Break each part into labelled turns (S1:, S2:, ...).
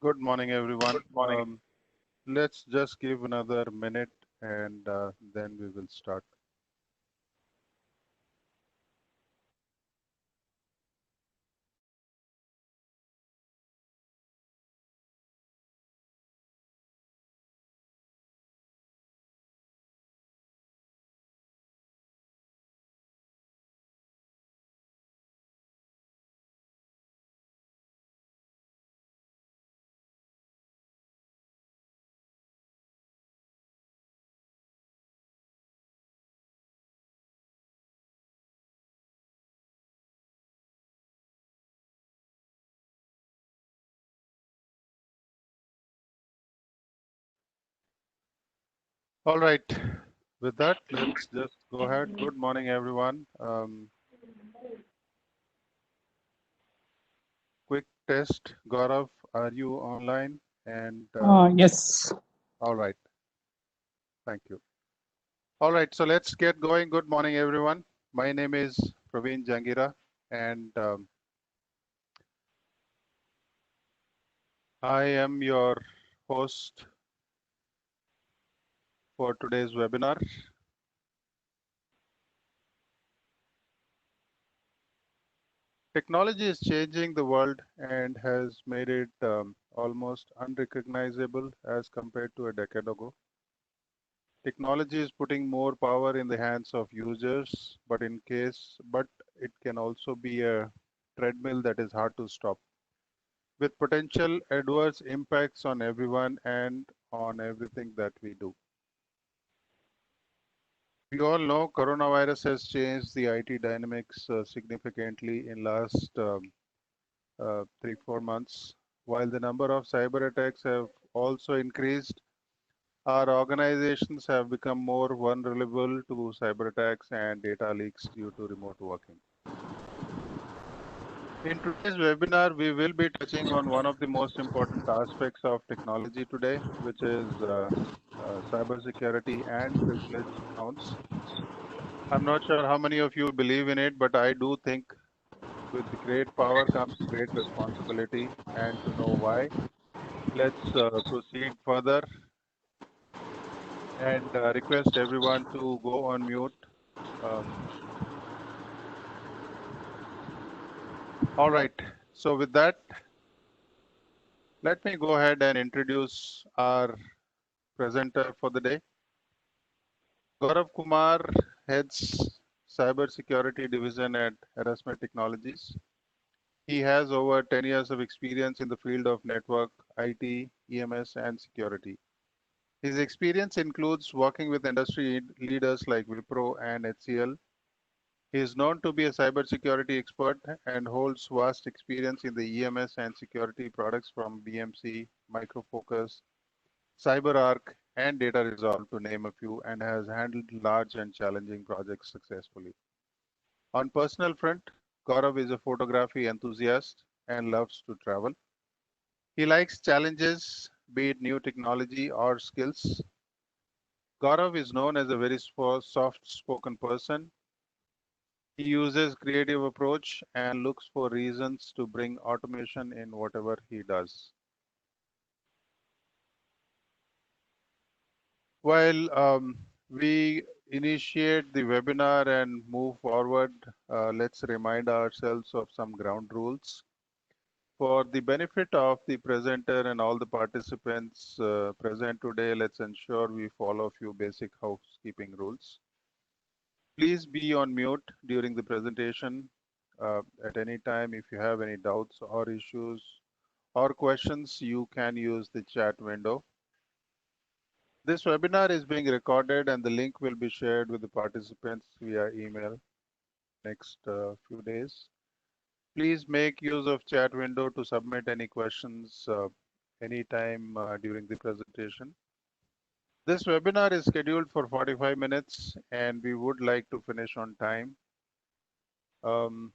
S1: Good morning, everyone.
S2: Good morning.
S1: Let's just give another minute and then we will start. All right. With that, let's just go ahead. Good morning, everyone. Quick test. Gaurav, are you online? And
S2: Yes.
S1: all right. Thank you. All right. So let's get going. Good morning, everyone. My name is Praveen Jangira, and I am your host for today's webinar. Technology is changing the world and has made it almost unrecognizable as compared to a decade ago. Technology is putting more power in the hands of users, but it can also be a treadmill that is hard to stop, with potential adverse impacts on everyone and on everything that we do. We all know coronavirus has changed the IT dynamics significantly in last 3-4 months. While the number of cyber attacks have also increased, our organizations have become more vulnerable to cyber attacks and data leaks due to remote working. In today's webinar, we will be touching on one of the most important aspects of technology today, which is cybersecurity and privileged accounts. I'm not sure how many of you believe in it, but I do think with the great power comes great responsibility. And to know why, let's proceed further and request everyone to go on mute. Um, all right. So with that, let me go ahead and introduce our presenter for the day. Gaurav Kumar heads Cybersecurity Division at Harassment Technologies. He has over 10 years of experience in the field of network, IT, EMS, and security. His experience includes working with industry leaders like Wipro and HCL. He is known to be a cybersecurity expert and holds vast experience in the EMS and security products from BMC, Micro Focus, CyberArk, and Data Resolve, to name a few, and has handled large and challenging projects successfully. On personal front, Gaurav is a photography enthusiast and loves to travel. He likes challenges, be it new technology or skills. Gaurav is known as a very soft-spoken person. He uses creative approach and looks for reasons to bring automation in whatever he does. While we initiate the webinar and move forward, let's remind ourselves of some ground rules. For the benefit of the presenter and all the participants present today, let's ensure we follow a few basic housekeeping rules. Please be on mute during the presentation at any time. If you have any doubts or issues or questions, you can use the chat window. This webinar is being recorded and the link will be shared with the participants via email next few days. Please make use of chat window to submit any questions anytime during the presentation. This webinar is scheduled for 45 minutes and we would like to finish on time. Um,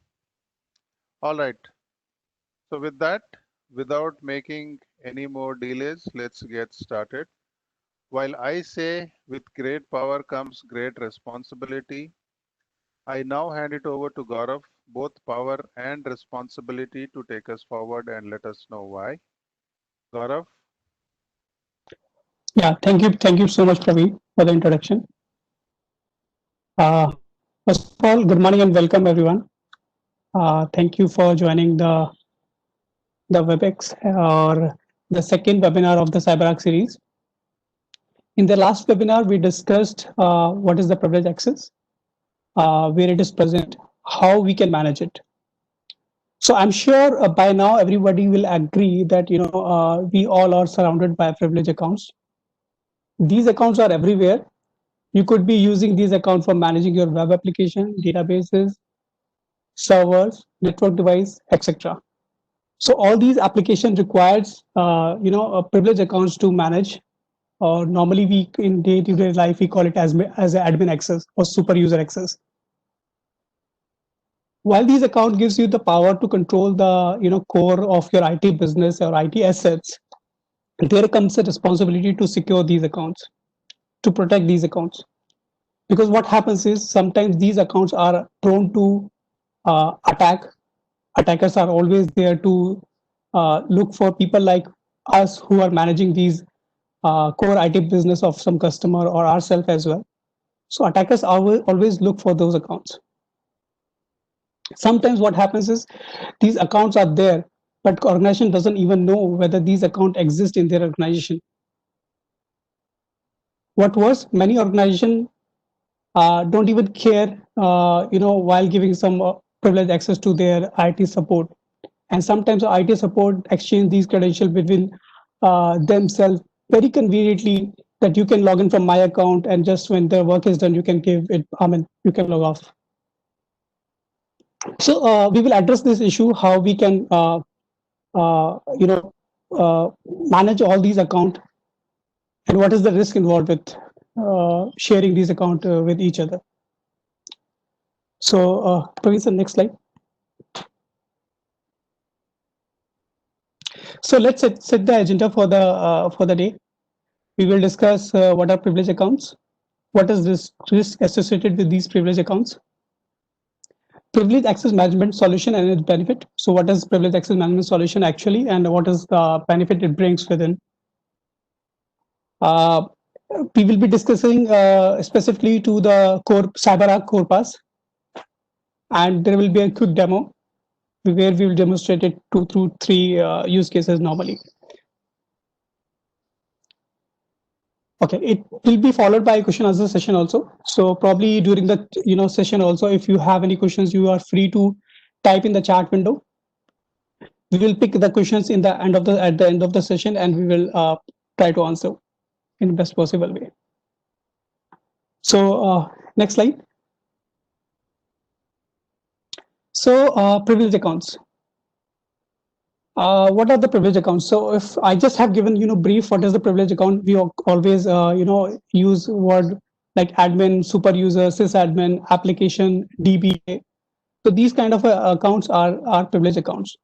S1: all right. So with that, without making any more delays, let's get started. While I say with great power comes great responsibility, I now hand it over to Gaurav, both power and responsibility, to take us forward and let us know why. Gaurav?
S2: Yeah, thank you so much, Praveen, for the introduction. Uh, First of all, good morning and welcome everyone. Thank you for joining the WebEx or the second webinar of the CyberArk series. In the last webinar, we discussed what is the privilege access, where it is present, how we can manage it. So I'm sure by now everybody will agree that we all are surrounded by privilege accounts. These accounts are everywhere. You could be using these accounts for managing your web application, databases, servers, network device, etc. So all these applications requires privilege accounts to manage. Or normally we in day-to-day life we call it as admin access or super user access. While these account gives you the power to control the core of your IT business or IT assets, there comes a responsibility to secure these accounts, to protect these accounts. Because what happens is sometimes these accounts are prone to attack. Attackers are always there to look for people like us who are managing these core IT business of some customer or ourselves as well. So attackers always look for those accounts. Sometimes what happens is these accounts are there, but organization doesn't even know whether these accounts exist in their organization. What worse, many organizations don't even care, while giving some privileged access to their IT support. And sometimes IT support exchange these credentials between themselves very conveniently that you can log in from my account and just when the work is done, you can give it, you can log off. So we will address this issue, how we can, manage all these accounts and what is the risk involved with sharing these accounts with each other. So, Praveen, sir, next slide. So let's set the agenda for the day. We will discuss what are privilege accounts, what is this risk associated with these privilege accounts, privilege access management solution and its benefit. So what is privilege access management solution actually, and what is the benefit it brings within? Uh, we will be discussing specifically to the core CyberArk Core Pass, and there will be a quick demo where we will demonstrate it 2 through 3 use cases normally. Okay, it will be followed by a question answer session also. So probably during the session also, if you have any questions, you are free to type in the chat window. We will pick the questions in the end of the at the end of the session, and we will try to answer in the best possible way. So next slide. So privilege accounts. What are the privilege accounts? So if I just have given brief what is the privilege account, we always use word like admin, super user, sysadmin, application, DBA. So these kind of accounts are privilege accounts,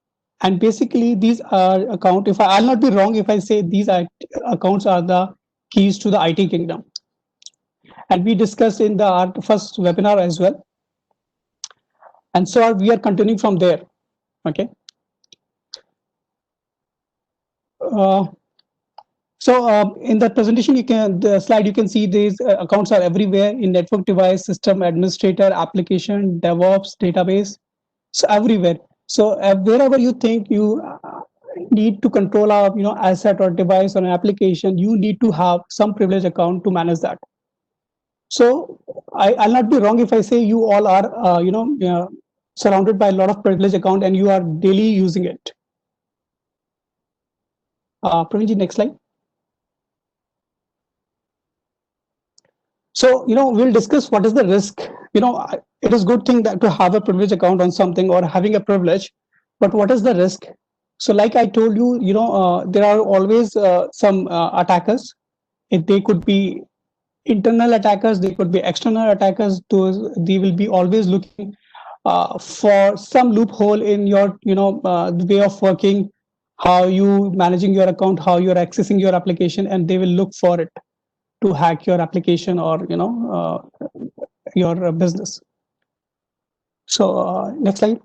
S2: and basically these are account. If I'll not be wrong if I say these accounts are the keys to the IT kingdom, and we discussed in the our first webinar as well, and so we are continuing from there. Okay. Uh, So in the presentation, the slide you can see these accounts are everywhere in network device, system administrator, application, DevOps, database, so everywhere. So wherever you think you need to control a asset or device or an application, you need to have some privilege account to manage that. So I'll not be wrong if I say you all are surrounded by a lot of privilege account and you are daily using it. Pravinji, next slide. So, we'll discuss what is the risk. It is good thing that to have a privilege account on something or having a privilege, but what is the risk? So, like I told you, there are always some attackers. They could be internal attackers, they could be external attackers. Those they will be always looking for some loophole in your, the way of working, how you managing your account, how you're accessing your application, and they will look for it to hack your application or your business. So next slide.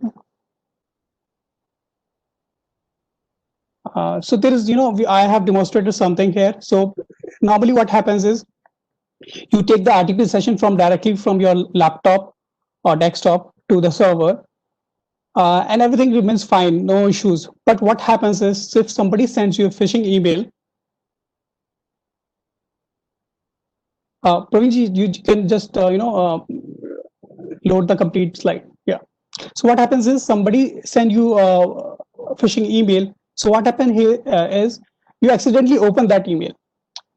S2: So there is, I have demonstrated something here. So normally what happens is you take the RTP session from directly from your laptop or desktop to the server, and everything remains fine, no issues. But what happens is if somebody sends you a phishing email, Praveenji, you can just load the complete slide. Yeah. So what happens is somebody send you a phishing email. So what happened here is you accidentally open that email,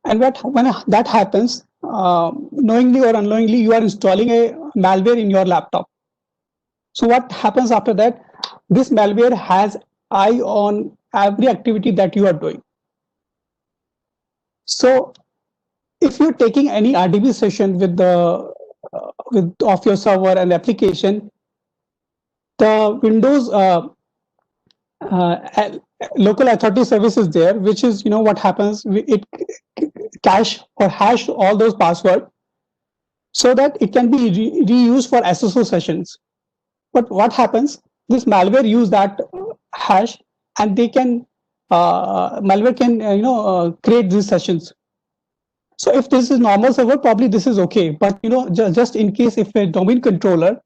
S2: and when that happens, knowingly or unknowingly, you are installing a malware in your laptop. So what happens after that? This malware has eye on every activity that you are doing. So if you're taking any RDB session with the of your server and application, the Windows local authority service is there, which is what happens. It cache or hash all those passwords so that it can be reused for SSO sessions. But what happens? This malware use that hash, and they can malware can create these sessions. So if this is normal server, probably this is okay. But just in case if a domain controller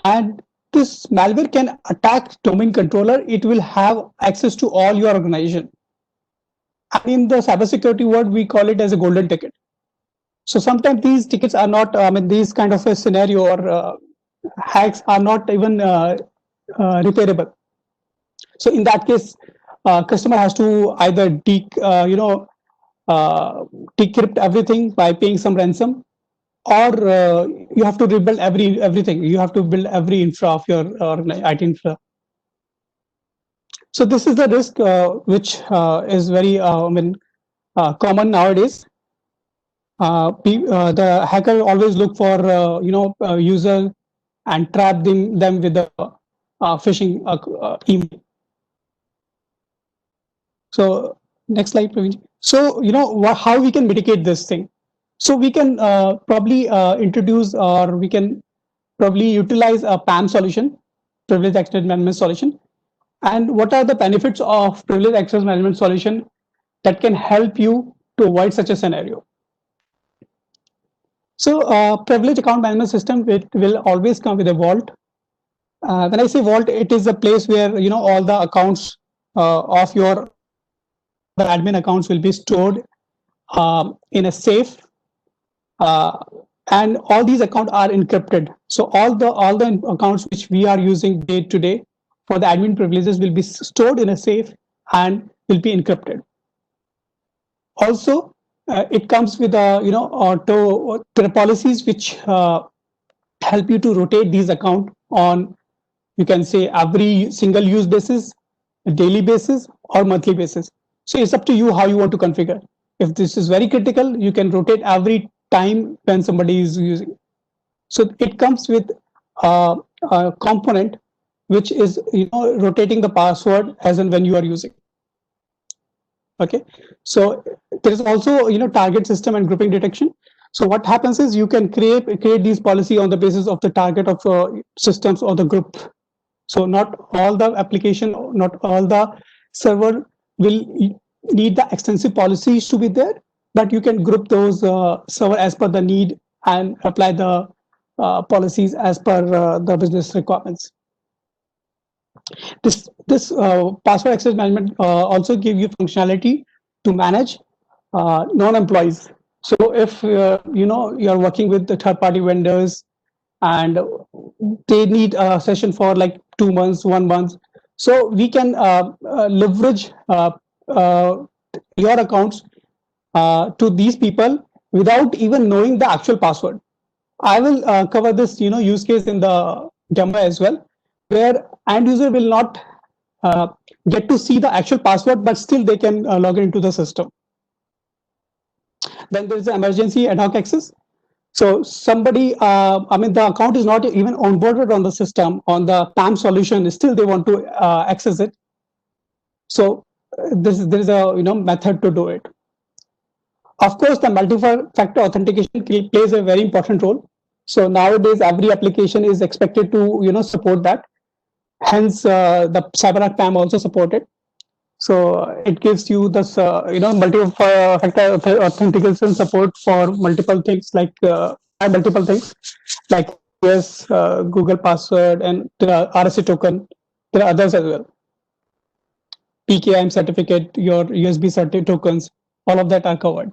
S2: and this malware can attack domain controller, it will have access to all your organization. And in the cybersecurity world, we call it as a golden ticket. So sometimes these tickets are not, these kind of a scenario or hacks are not even repairable. So in that case, customer has to either decrypt everything by paying some ransom, or you have to rebuild everything. You have to build every infra of your IT infra. So this is the risk which is very common nowadays. The hacker always look for user and trap them with the phishing email. So next slide, Praveen. So how we can mitigate this thing. So we can probably introduce, or we can probably utilize a PAM solution, privileged access management solution. And what are the benefits of privileged access management solution that can help you to avoid such a scenario? So privileged account management system, it will always come with a vault. When I say vault, it is a place where all the accounts of your the admin accounts will be stored in a safe, and all these accounts are encrypted. So all the accounts which we are using day to day for the admin privileges will be stored in a safe and will be encrypted. Also, it comes with auto policies which help you to rotate these accounts on, you can say, every single use basis, a daily basis, or monthly basis. So it's up to you how you want to configure. If this is very critical, you can rotate every time when somebody is using. So it comes with a component which is rotating the password as and when you are using. Okay, so there is also target system and grouping detection. So what happens is you can create these policy on the basis of the target of systems or the group. So not all the application, not all the server will need the extensive policies to be there, but you can group those server as per the need and apply the policies as per the business requirements. This password access management also give you functionality to manage non-employees. So if you are working with the third-party vendors and they need a session for like 2 months, 1 month, so we can leverage your accounts to these people without even knowing the actual password. I will cover this use case in the demo as well, where end user will not get to see the actual password, but still they can log into the system. Then there's the emergency ad hoc access. So somebody, the account is not even onboarded on the system, on the PAM solution, still they want to access it. So there is a method to do it. Of course, the multi-factor authentication plays a very important role. So nowadays, every application is expected to support that. Hence, the CyberArk PAM also supported. So it gives you this, multi-factor authentication support for multiple things multiple things like yes, Google password, and there are RSA token. There are others as well. PKIM certificate, your USB tokens, all of that are covered.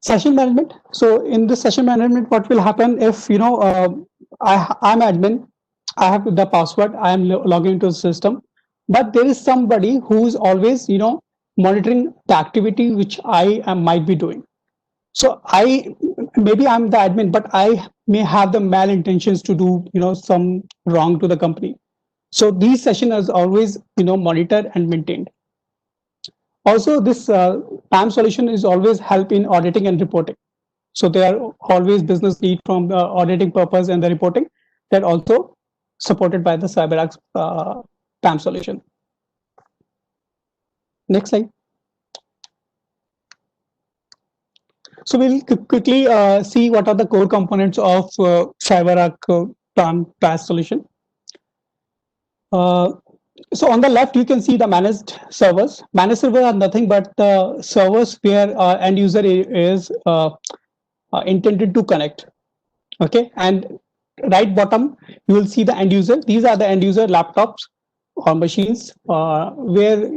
S2: Session management. So in the session management, what will happen if I'm admin, I have the password, I am logging into the system, but there is somebody who is always monitoring the activity which might be doing. So maybe I'm the admin, but I may have the malintentions to do some wrong to the company. So these sessions are always monitored and maintained. Also, this PAM solution is always help in auditing and reporting. So they are always business need from the auditing purpose and the reporting that also supported by the CyberArk PAM solution. Next slide. So we'll quickly see what are the core components of CyberArk PAM PaaS solution. So on the left, you can see the managed servers. Managed servers are nothing but the servers where end user is intended to connect. Okay, and right bottom, you will see the end user. These are the end user laptops or machines where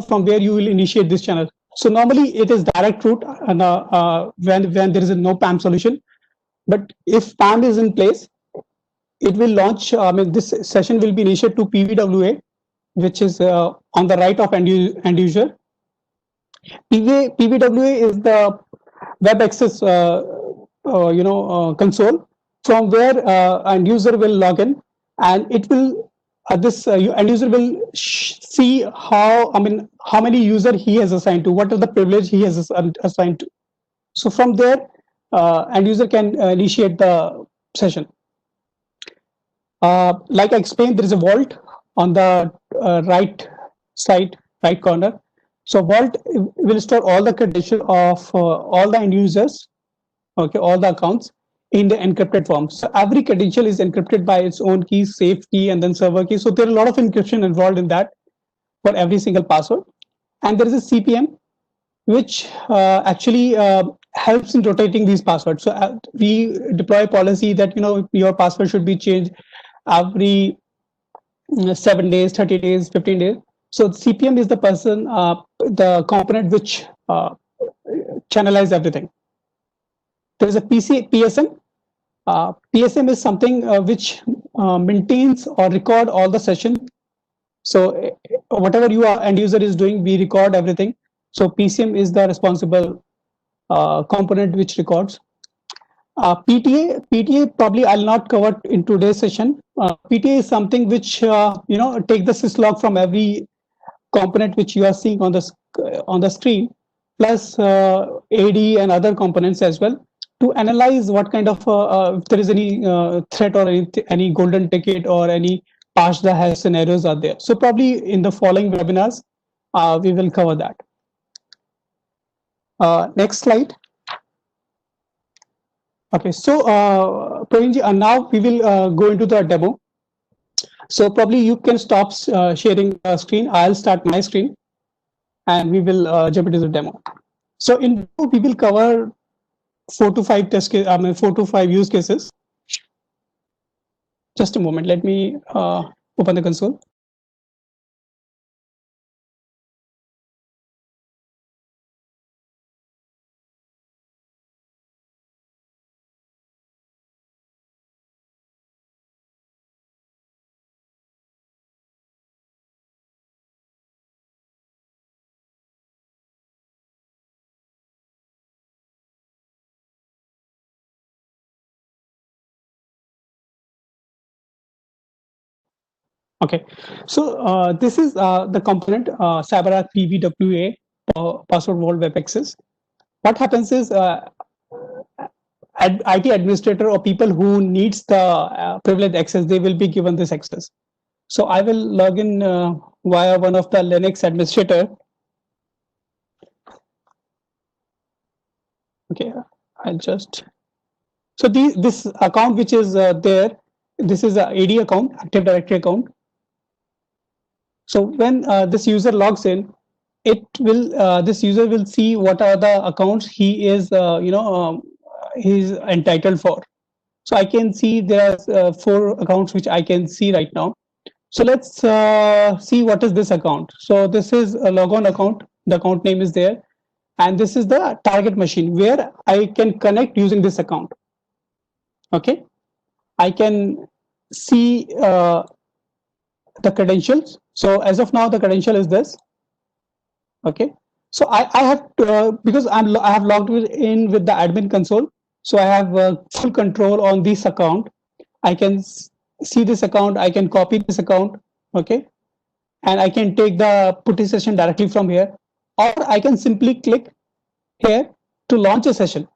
S2: from where you will initiate this channel. So normally it is direct route and when there is no PAM solution. But if PAM is in place, it will launch. This session will be initiated to PVWA, which is on the right of end user. PVWA is the web access console from where end user will log in, and it will this end user will see how many user he has assigned to, what are the privilege he has assigned to. So from there, end user can initiate the session. Like I explained, there is a vault on the right side, right corner. So vault will store all the credentials of all the end users, okay, all the accounts in the encrypted form. So every credential is encrypted by its own key, safe key, and then server key. So there are a lot of encryption involved in that for every single password. And there is a CPM, which actually helps in rotating these passwords. So we deploy a policy that your password should be changed every 7 days, 30 days, 15 days. So CPM is the the component which channelize everything. There is a PSM. PSM is something which maintains or record all the session. So whatever end user is doing, we record everything. So PCM is the responsible component which records. PTA probably I'll not cover in today's session. PTA is something which take the syslog from every component which you are seeing on the screen, plus AD and other components as well, to analyze what kind of if there is any threat or any golden ticket or any patch the hash scenarios are there. So probably in the following webinars, we will cover that. Next slide. Okay, so Pravinji, now we will go into the demo. So probably you can stop sharing the screen. I'll start my screen, and we will jump into the demo. So in we will cover 4 to 5 4 to 5 use cases. Just a moment. Let me open the console. Okay, so this is the component CyberArk PVWA, password vault web access. What happens is IT administrator or people who needs the privileged access, they will be given this access. So I will log in via one of the Linux administrator. Okay, I'll just. So this account which is there, this is a AD account, Active Directory account. So when this user logs in, it will this user will see what are the accounts he is he's entitled for. So I can see there are 4 accounts which I can see right now. So let's see what is this account. So this is a logon account. The account name is there, and this is the target machine where I can connect using this account. Okay, I can see the credentials. So as of now, the credential is this. Okay, so I have because I have logged in with the admin console, so I have full control on this account. I can see this account. I can copy this account. Okay, and I can take the putty session directly from here, or I can simply click here to launch a session.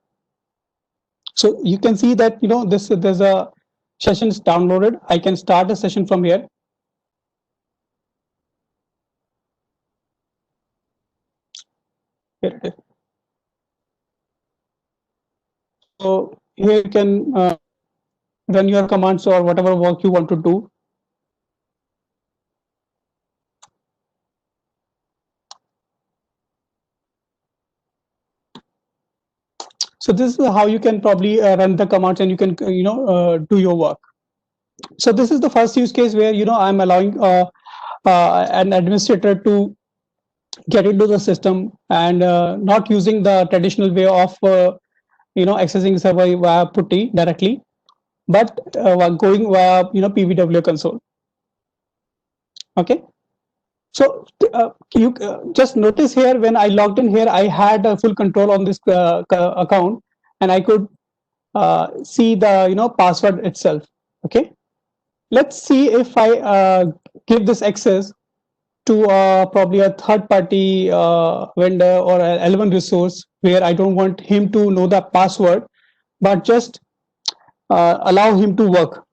S2: So you can see that there's a session is downloaded. I can start a session from here. Here it is. So here you can run your commands or whatever work you want to do. So this is how you can probably run the commands and you can do your work. So this is the first use case where I'm allowing an administrator to get into the system and not using the traditional way of accessing server via putty directly, but going via PVW console. Okay. So you just notice here when I logged in here, I had full control on this account, and I could see the password itself. Okay, let's see if I give this access to probably a third-party vendor or an L1 resource where I don't want him to know the password, but just allow him to work.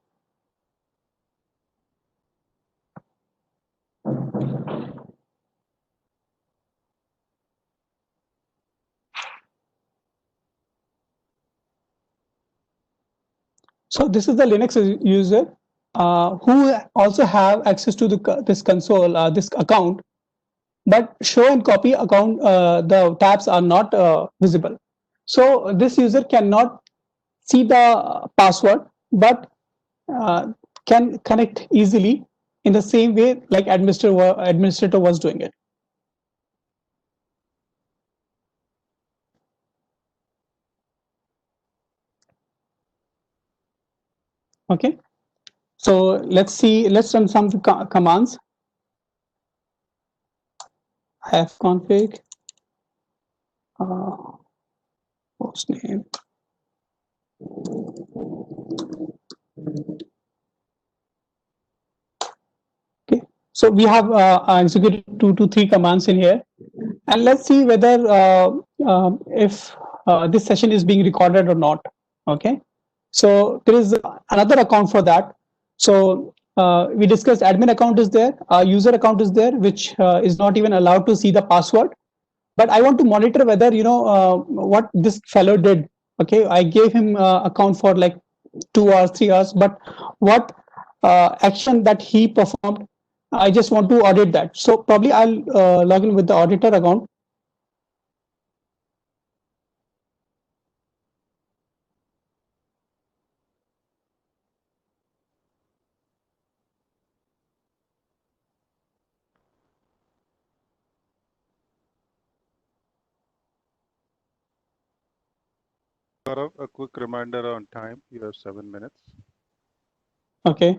S2: So this is the Linux user who also have access to this console, this account, but show and copy account, the tabs are not visible. So this user cannot see the password, but can connect easily in the same way like administrator was doing it. Okay, so let's run some commands. Ifconfig hostname. Okay, so we have executed 2 to 3 commands in here, and let's see whether if this session is being recorded or not. Okay, so there is another account for that. So we discussed admin account is there, user account is there, which is not even allowed to see the password. But I want to monitor whether what this fellow did. Okay, I gave him account for like 2 hours, 3 hours, but what action that he performed, I just want to audit that. So probably I'll log in with the auditor account.
S1: Gaurav, a quick reminder on time. You have 7 minutes.
S2: Okay.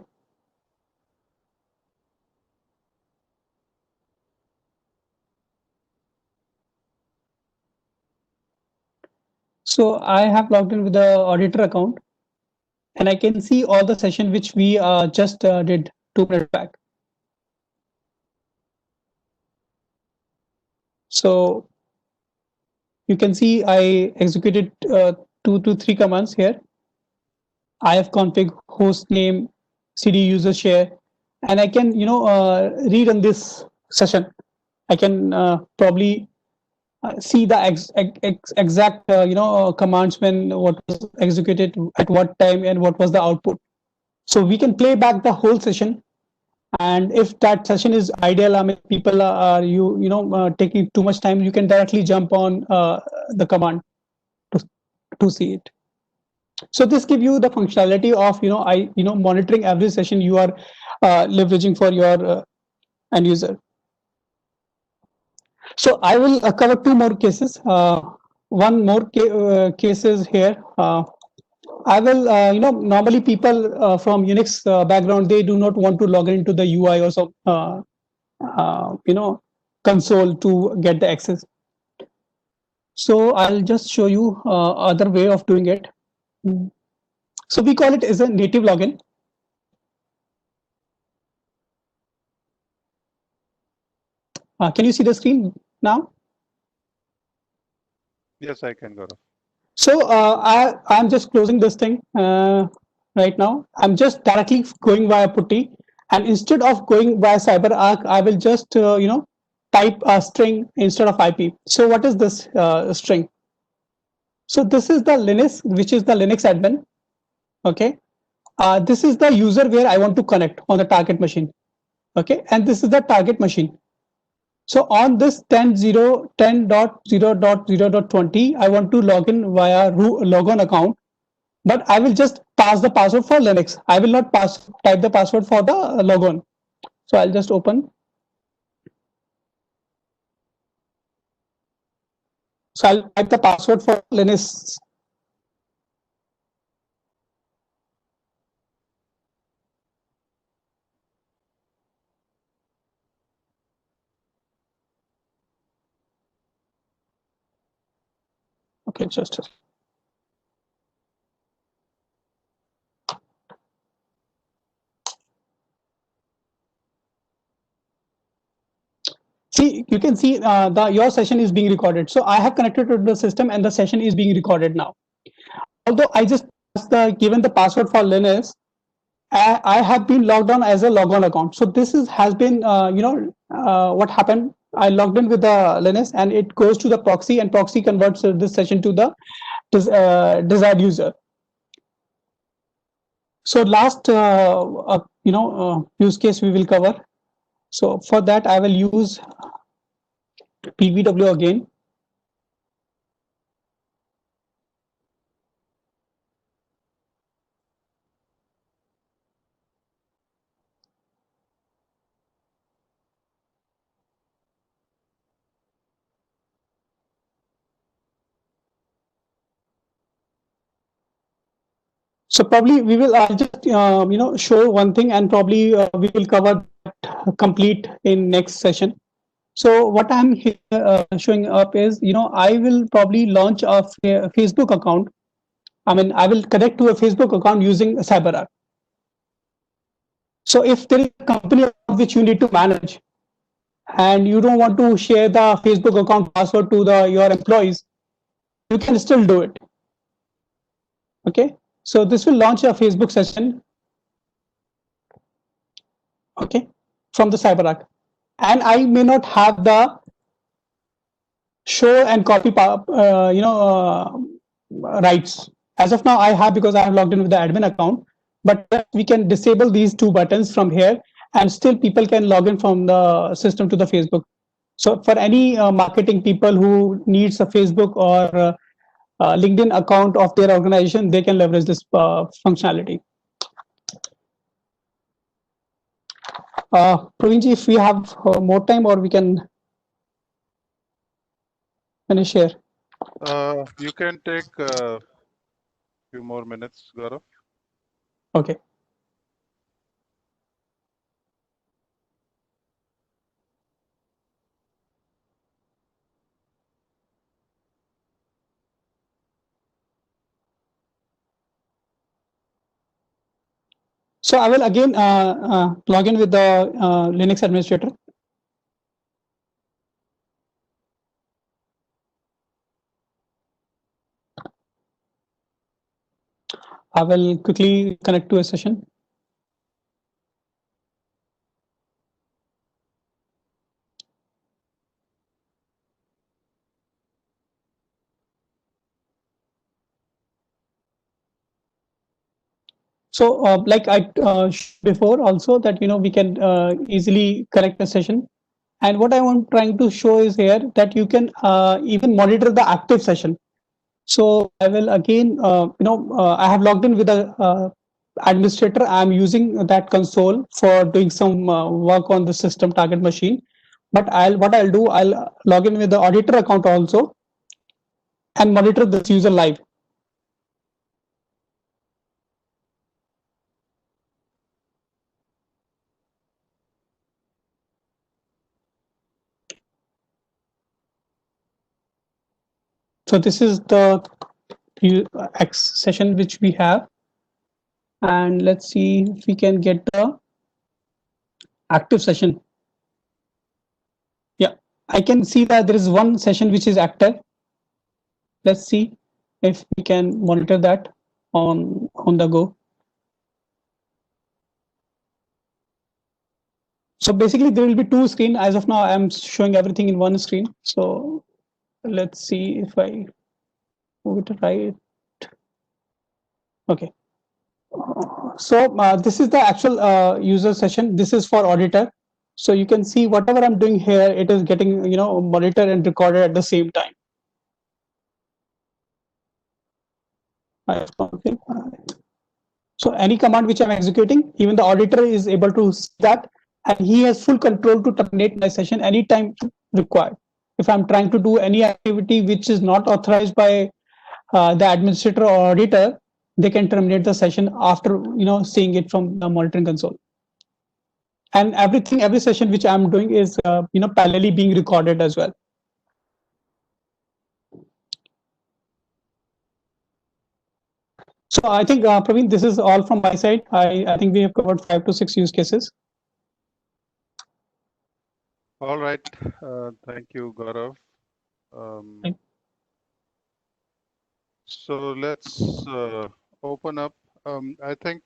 S2: So I have logged in with the auditor account, and I can see all the session which we just did 2 minutes back. So you can see I executed 2 to 3 commands here. ifconfig host name cd user share, and I can rerun this session. I can probably see the exact commands when what was executed at what time and what was the output. So we can play back the whole session And if that session is ideal, I mean, people are taking too much time, you can directly jump on the command to, to see it. So this gives you the functionality of monitoring every session you are leveraging for your end user. So I will cover two more cases. One more cases here. I will, normally people from Unix background, they do not want to log into the UI or some, console to get the access. So I'll just show you other way of doing it. So we call it as a native login. Can you see the screen now?
S1: Yes, I can, Gaurav.
S2: So I'm just closing this thing right now. I'm just directly going via putty, and instead of going via CyberArk, I will just type a string instead of IP. So what is this string? So this is the Linux, which is the Linux admin. Okay, this is the user where I want to connect on the target machine. Okay, and this is the target machine. So on this 10.0.0.0.20, I want to log in via logon account, but I will just pass the password for Linux. I will not type the password for the logon. So I'll just open. So I'll type the password for Linux. Okay, just see, you can see your session is being recorded. So I have connected to the system and the session is being recorded now. Although I just given the password for Linux, I have been logged on as a logon account. So this has been, what happened. I logged in with the Linux and it goes to the proxy, and proxy converts this session to the desired user. So last, use case we will cover. So for that, I will use PVW again. So probably we will just show one thing, and probably we will cover that complete in next session. So what I'm here showing up is, I will probably launch a Facebook account. I mean, I will connect to a Facebook account using CyberArk. So if there is a company which you need to manage, and you don't want to share the Facebook account password to your employees, you can still do it. Okay, so this will launch a Facebook session. Okay, from the CyberArk, and I may not have the show and copy rights. As of now, I have, because I have logged in with the admin account, but we can disable these two buttons from here, and still people can log in from the system to the Facebook. So for any marketing people who needs a Facebook or LinkedIn account of their organization, they can leverage this functionality. Pravinji, if we have more time, or we can finish here.
S1: You can take a few more minutes, Gaurav.
S2: Okay. So I will again log in with the Linux administrator. I will quickly connect to a session. So like I before also that we can easily connect a session. And what I am trying to show is here that you can even monitor the active session. So I will again, I have logged in with a administrator. I'm using that console for doing some work on the system target machine. But I'll log in with the auditor account also and monitor this user live. So this is the X session which we have. And let's see if we can get the active session. Yeah, I can see that there is one session which is active. Let's see if we can monitor that on the go. So basically there will be two screens. As of now, I'm showing everything in one screen. So let's see if I move it right. Okay. So this is the actual user session. This is for auditor. So you can see whatever I'm doing here, it is getting monitored and recorded at the same time. So any command which I'm executing, even the auditor is able to see that, and he has full control to terminate my session anytime required. If I'm trying to do any activity which is not authorized by the administrator or auditor, they can terminate the session after seeing it from the monitoring console. And every session which I'm doing is parallelly being recorded as well. So I think Praveen, this is all from my side. I think we have covered 5 to 6 use cases.
S1: All right. Thank you, Gaurav. So let's open up. I think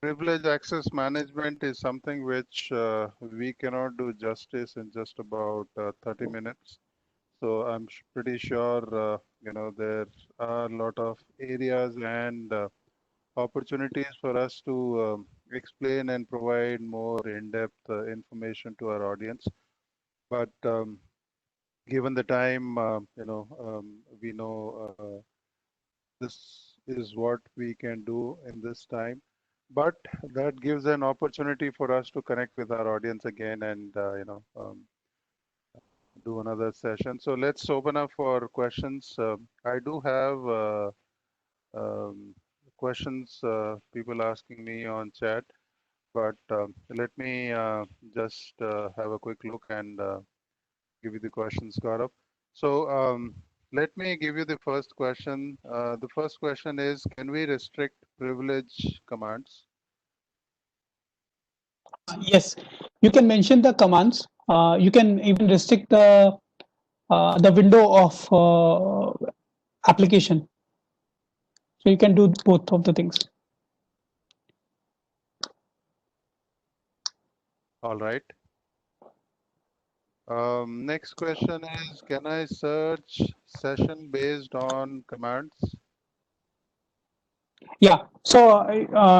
S1: privilege access management is something which we cannot do justice in just about 30 minutes. So I'm pretty sure, there are a lot of areas and opportunities for us to explain and provide more in-depth information to our audience. But given the time, we know this is what we can do in this time. But that gives an opportunity for us to connect with our audience again and, do another session. So let's open up for questions. I do have questions, people asking me on chat, but let me just have a quick look and give you the questions, Gaurav. So let me give you the first question. The first question is, can we restrict privilege commands?
S2: Yes, you can mention the commands. You can even restrict the window of application. So you can do both of the things.
S1: All right. Next question is, can I search session based on commands?
S2: Yeah, so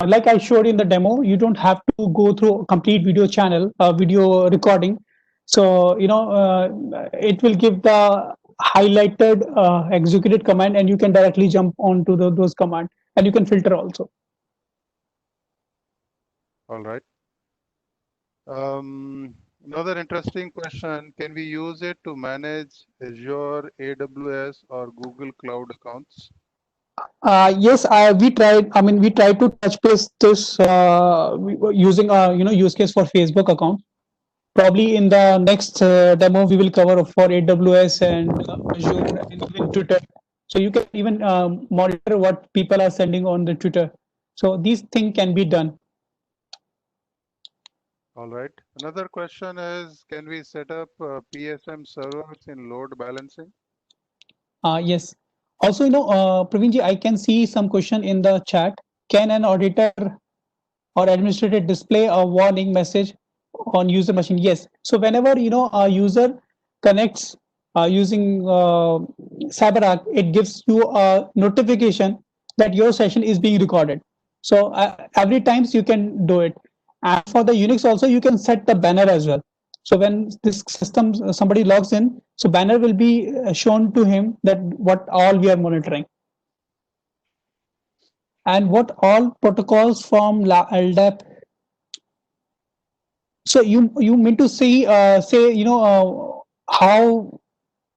S2: like I showed in the demo, you don't have to go through a complete video channel, video recording. So, it will give the highlighted executed command, and you can directly jump onto those commands, and you can filter also.
S1: All right. Another interesting question, can we use it to manage Azure, AWS, or Google Cloud accounts?
S2: Yes, we tried. I mean, we tried to touch base this using a use case for Facebook account. Probably in the next demo, we will cover for AWS and Azure and even Twitter. So you can even monitor what people are sending on the Twitter. So these things can be done.
S1: All right. Another question is, can we set up PSM servers in load balancing?
S2: Yes. Also, Praveenji, I can see some question in the chat. Can an auditor or administrator display a warning message on user machine? Yes. So whenever a user connects using CyberArk, it gives you a notification that your session is being recorded. So every times you can do it. And for the Unix also, you can set the banner as well. So when this system, somebody logs in, so banner will be shown to him that what all we are monitoring. And what all protocols from LDAP. So you mean to see say how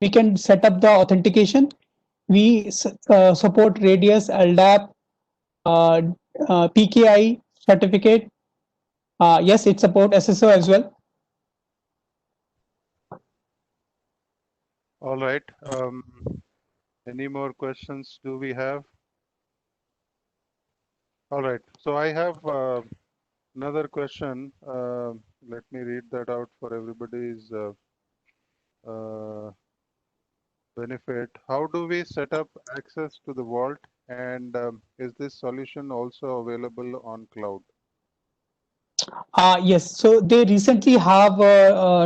S2: we can set up the authentication? We support Radius, LDAP, uh, PKI certificate. Yes, it support SSO as well.
S1: All right. Any more questions do we have? All right. So I have another question. Let me read that out for everybody's benefit. How do we set up access to the vault? And is this solution also available on cloud?
S2: Yes, so they recently have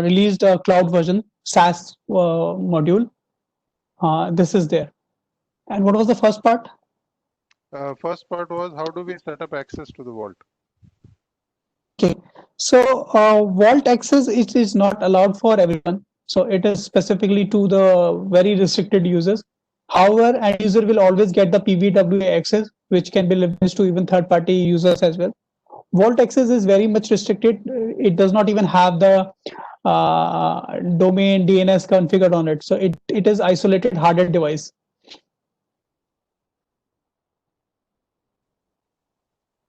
S2: released a cloud version, SaaS module. This is there. And what was the first part?
S1: First part was, how do we set up access to the vault?
S2: Okay, so vault access is not allowed for everyone. So it is specifically to the very restricted users. However, an user will always get the PVWA access, which can be leveraged to even third-party users as well. Vault access is very much restricted. It does not even have the domain DNS configured on it. So it is isolated hardened device.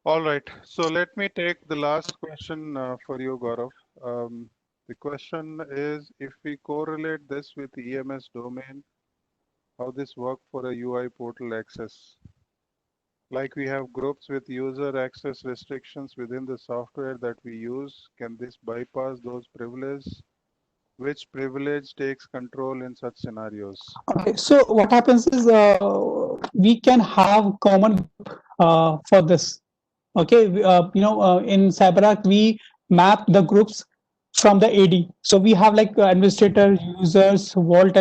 S1: All right. So let me take the last question for you, Gaurav. The question is, if we correlate this with EMS domain, how this work for a UI portal access? Like we have groups with user access restrictions within the software that we use. Can this bypass those privileges? Which privilege takes control in such scenarios?
S2: Okay, so what happens is we can have common for this. Okay, in CyberArk we map the groups from the AD. So we have like administrator, users, vault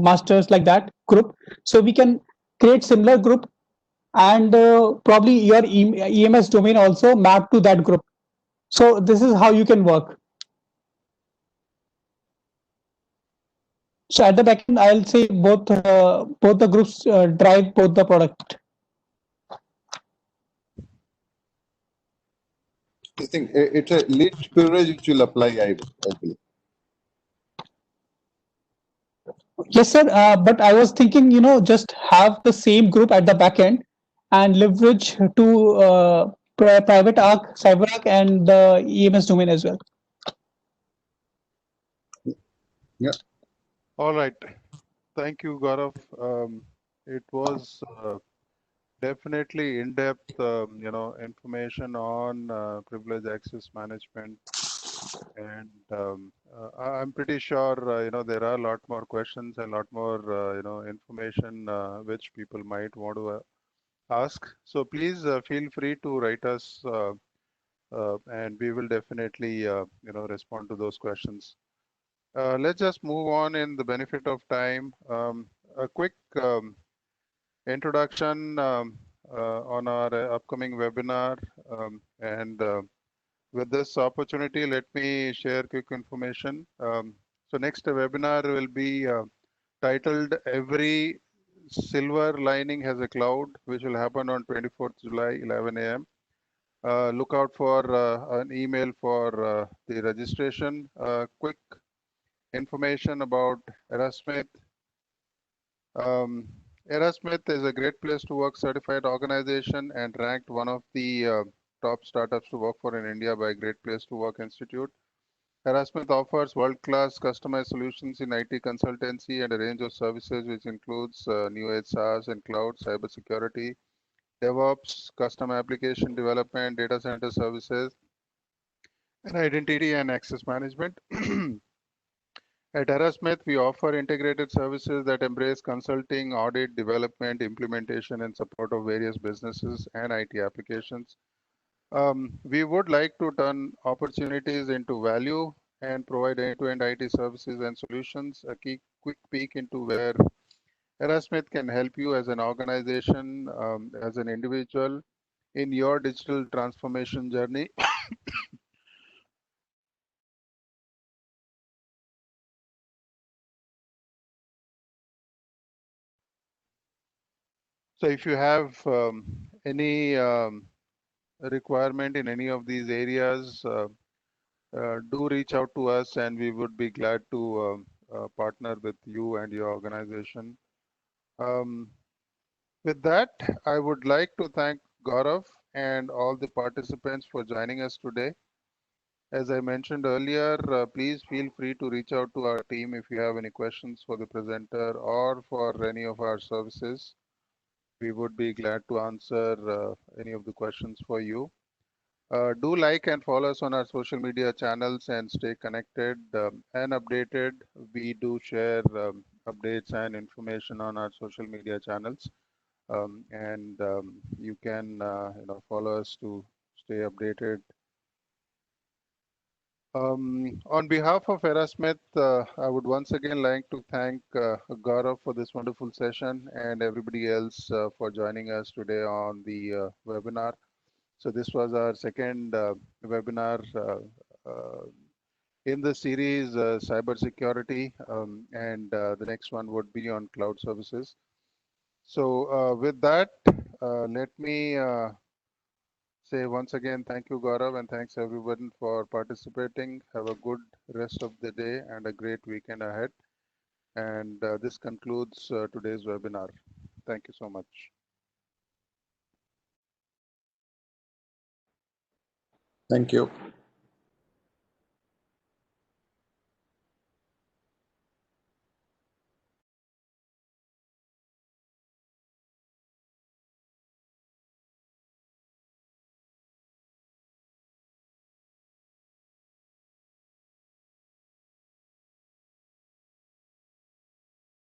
S2: masters, like that group. So we can create similar group, and probably your EMS domain also map to that group. So this is how you can work. So at the backend, I'll say both the groups drive both the product.
S3: I think it's a least privilege which will apply, I believe.
S2: Yes, sir. But I was thinking, just have the same group at the backend and leverage to private arc, CyberArk, and the EMS domain as well.
S3: Yeah.
S1: All right. Thank you, Gaurav. It was definitely in-depth, information on privilege access management. And I'm pretty sure, there are a lot more questions and a lot more, information which people might want to ask. So please feel free to write us and we will definitely, respond to those questions. Let's just move on in the benefit of time. A quick introduction on our upcoming webinar. And with this opportunity, let me share quick information. So next webinar will be titled Every Silver Lining Has a Cloud, which will happen on 24th July, 11 a.m. Look out for an email for the registration. Quick information about Erasmith. Erasmith is a great place to work certified organization and ranked one of the top startups to work for in India by Great Place to Work Institute. Erasmith offers world-class customized solutions in IT consultancy and a range of services which includes new age SaaS and cloud, cybersecurity, DevOps, custom application development, data center services, and identity and access management. At Erasmith, we offer integrated services that embrace consulting, audit, development, implementation, and support of various businesses and IT applications. We would like to turn opportunities into value and provide end-to-end IT services and solutions. A quick peek into where Erasmith can help you as an organization, as an individual, in your digital transformation journey. So if you have any requirement in any of these areas, do reach out to us and we would be glad to partner with you and your organization. With that, I would like to thank Gaurav and all the participants for joining us today. As I mentioned earlier, please feel free to reach out to our team if you have any questions for the presenter or for any of our services. We would be glad to answer any of the questions for you. Do like and follow us on our social media channels and stay connected and updated. We do share updates and information on our social media channels, and you can follow us to stay updated. On behalf of Erasmith, I would once again like to thank Gaurav for this wonderful session and everybody else for joining us today on the webinar. So this was our second webinar in the series cybersecurity, and the next one would be on cloud services. So with that, let me say once again, thank you, Gaurav, and thanks everyone for participating. Have a good rest of the day and a great weekend ahead. And this concludes today's webinar. Thank you so much.
S3: Thank you.